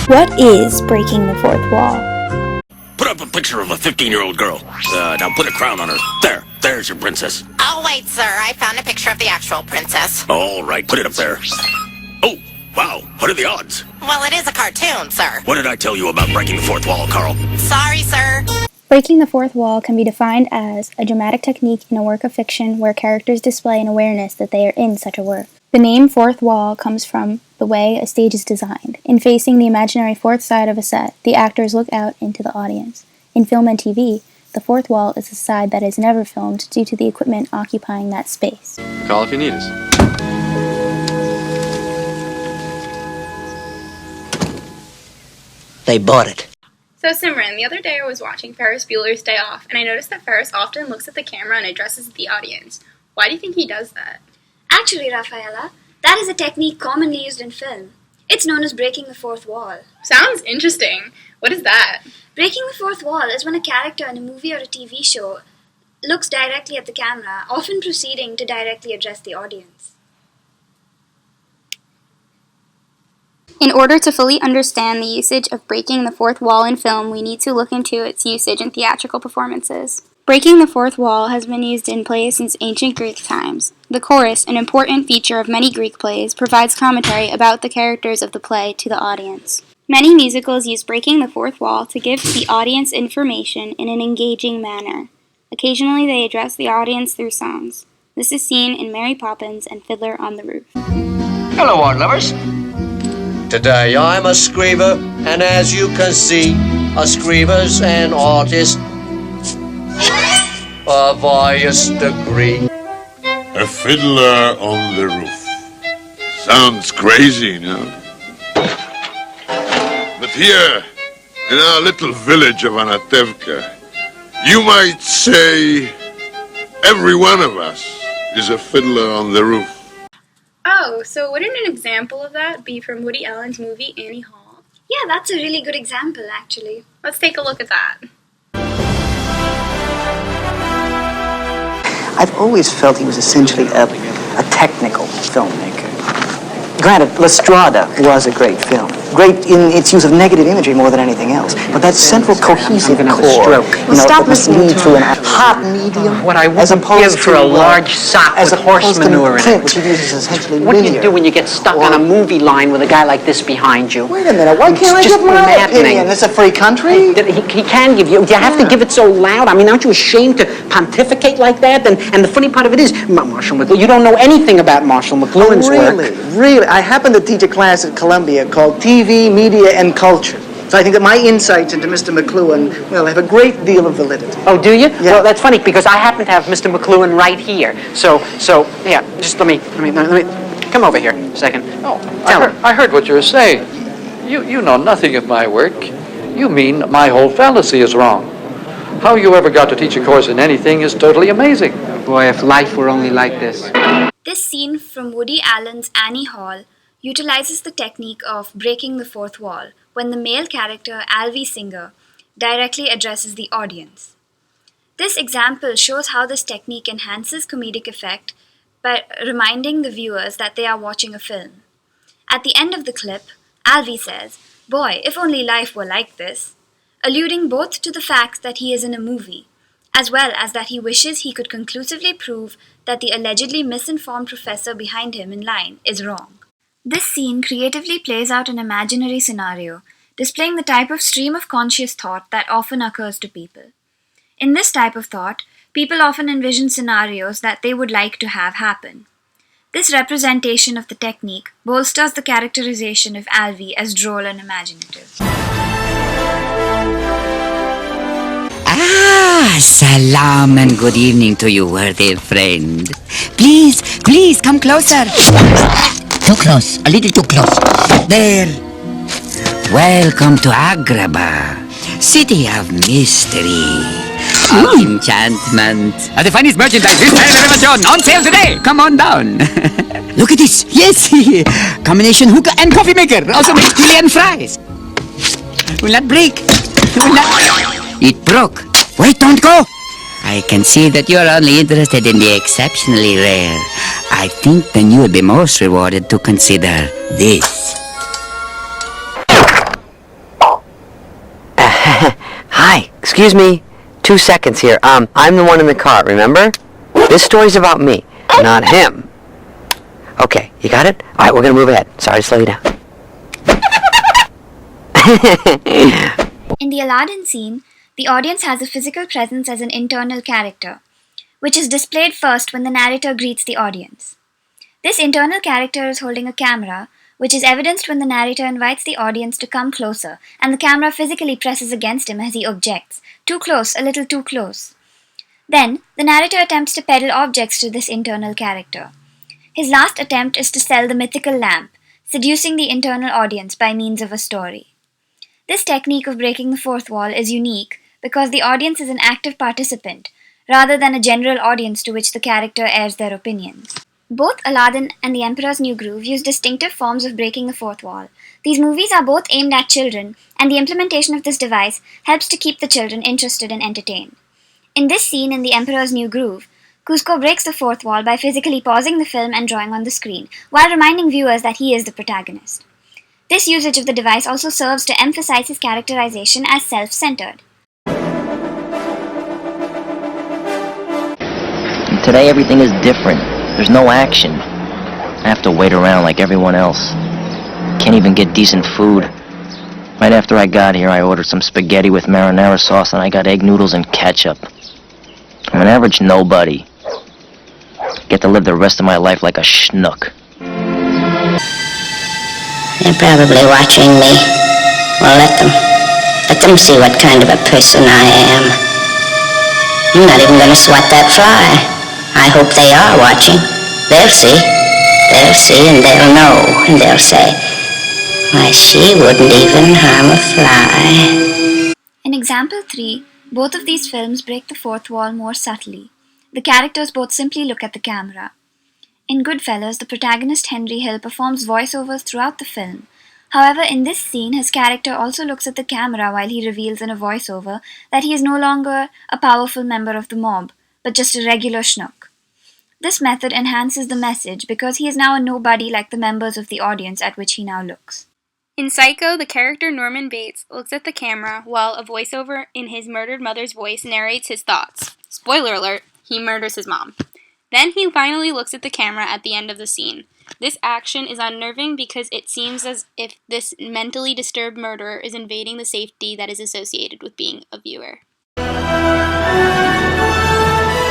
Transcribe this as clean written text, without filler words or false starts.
What is breaking the fourth wall? Put up a picture of a 15-year-old girl. Now put a crown on her. There's your princess. Oh, wait, sir. I found a picture of the actual princess. All right, put it up there. Oh, wow. What are the odds? Well, it is a cartoon, sir. What did I tell you about breaking the fourth wall, Carl? Sorry, sir. Breaking the fourth wall can be defined as a dramatic technique in a work of fiction where characters display an awareness that they are in such a work. The name fourth wall comes from the way a stage is designed. In facing the imaginary fourth side of a set, the actors look out into the audience. In film and TV, the fourth wall is the side that is never filmed due to the equipment occupying that space. Call if you need us. They bought it. So Simran, the other day I was watching Ferris Bueller's Day Off, and I noticed that Ferris often looks at the camera and addresses the audience. Why do you think he does that? Actually, Rafaela, that is a technique commonly used in film. It's known as breaking the fourth wall. Sounds interesting. What is that? Breaking the fourth wall is when a character in a movie or a TV show looks directly at the camera, often proceeding to directly address the audience. In order to fully understand the usage of breaking the fourth wall in film, we need to look into its usage in theatrical performances. Breaking the fourth wall has been used in plays since ancient Greek times. The chorus, an important feature of many Greek plays, provides commentary about the characters of the play to the audience. Many musicals use breaking the fourth wall to give the audience information in an engaging manner. Occasionally they address the audience through songs. This is seen in Mary Poppins and Fiddler on the Roof. Hello, art lovers. Today I'm a screever, and as you can see, a screever's an artist of highest degree. A fiddler on the roof. Sounds crazy, no? But here, in our little village of Anatevka, you might say every one of us is a fiddler on the roof. Oh, so wouldn't an example of that be from Woody Allen's movie Annie Hall? Yeah, that's a really good example, actually. Let's take a look at that. I've always felt he was essentially a technical filmmaker. Granted, La Strada was a great film. Great in its use of negative imagery more than anything else. But that central cohesive core, Stop listening lead to a hot medium. What I wouldn't give for a large sock with horse manure in it. Which he uses essentially What do you do when you get stuck on a movie line with a guy like this behind you? Wait a minute, why can't I It's give just my maddening. opinion? It's a free country. He can give you. You have to give it so loud. I mean, aren't you ashamed to pontificate like that? And the funny part of it is, Marshall McLuhan, you don't know anything about Marshall McLuhan's work. Really. I happen to teach a class at Columbia called TV, Media, and Culture. So I think that my insights into Mr. McLuhan, well, have a great deal of validity. Oh, do you? Yeah. Well, that's funny because I happen to have Mr. McLuhan right here. So yeah, just let me come over here a second. Oh, I heard what you were saying. You know nothing of my work. You mean my whole fallacy is wrong. How you ever got to teach a course in anything is totally amazing. Boy, if life were only like this. This scene from Woody Allen's Annie Hall utilizes the technique of breaking the fourth wall when the male character, Alvy Singer, directly addresses the audience. This example shows how this technique enhances comedic effect by reminding the viewers that they are watching a film. At the end of the clip, Alvy says, "Boy, if only life were like this," alluding both to the fact that he is in a movie, as well as that he wishes he could conclusively prove that the allegedly misinformed professor behind him in line is wrong. This scene creatively plays out an imaginary scenario, displaying the type of stream of conscious thought that often occurs to people. In this type of thought, people often envision scenarios that they would like to have happen. This representation of the technique bolsters the characterization of Alvy as droll and imaginative. Salam and good evening to you, worthy friend. Please, come closer. Too close, a little too close. There. Welcome to Agrabah, city of mystery, of enchantment. The finest merchandise this time revelation on sale today. Come on down. Look at this. Yes, combination hookah and coffee maker. Also makes chili and fries. Will not break. Will not. It broke. Wait, don't go. I can see that you're only interested in the exceptionally rare. I think then you would be most rewarded to consider this. Excuse me, 2 seconds here. I'm the one in the car, remember? This story's about me, not him. Okay, you got it? Alright, we're gonna move ahead. Sorry to slow you down. In the Aladdin scene, the audience has a physical presence as an internal character, which is displayed first when the narrator greets the audience. This internal character is holding a camera, which is evidenced when the narrator invites the audience to come closer, and the camera physically presses against him as he objects. Too close, a little too close. Then, the narrator attempts to peddle objects to this internal character. His last attempt is to sell the mythical lamp, seducing the internal audience by means of a story. This technique of breaking the fourth wall is unique because the audience is an active participant, rather than a general audience to which the character airs their opinions. Both Aladdin and The Emperor's New Groove use distinctive forms of breaking the fourth wall. These movies are both aimed at children, and the implementation of this device helps to keep the children interested and entertained. In this scene in The Emperor's New Groove, Kuzco breaks the fourth wall by physically pausing the film and drawing on the screen, while reminding viewers that he is the protagonist. This usage of the device also serves to emphasize his characterization as self-centered. Today everything is different. There's no action. I have to wait around like everyone else. Can't even get decent food. Right after I got here, I ordered some spaghetti with marinara sauce and I got egg noodles and ketchup. I'm an average nobody. Get to live the rest of my life like a schnook. They're probably watching me. Well, let them. Let them see what kind of a person I am. I'm not even gonna swat that fly. I hope they are watching. They'll see. They'll see and they'll know. And they'll say, why, she wouldn't even harm a fly. In example 3, both of these films break the fourth wall more subtly. The characters both simply look at the camera. In Goodfellas, the protagonist Henry Hill performs voiceovers throughout the film. However, in this scene, his character also looks at the camera while he reveals in a voiceover that he is no longer a powerful member of the mob, but just a regular schnook. This method enhances the message because he is now a nobody like the members of the audience at which he now looks. In Psycho, the character Norman Bates looks at the camera while a voiceover in his murdered mother's voice narrates his thoughts. Spoiler alert, he murders his mom. Then he finally looks at the camera at the end of the scene. This action is unnerving because it seems as if this mentally disturbed murderer is invading the safety that is associated with being a viewer.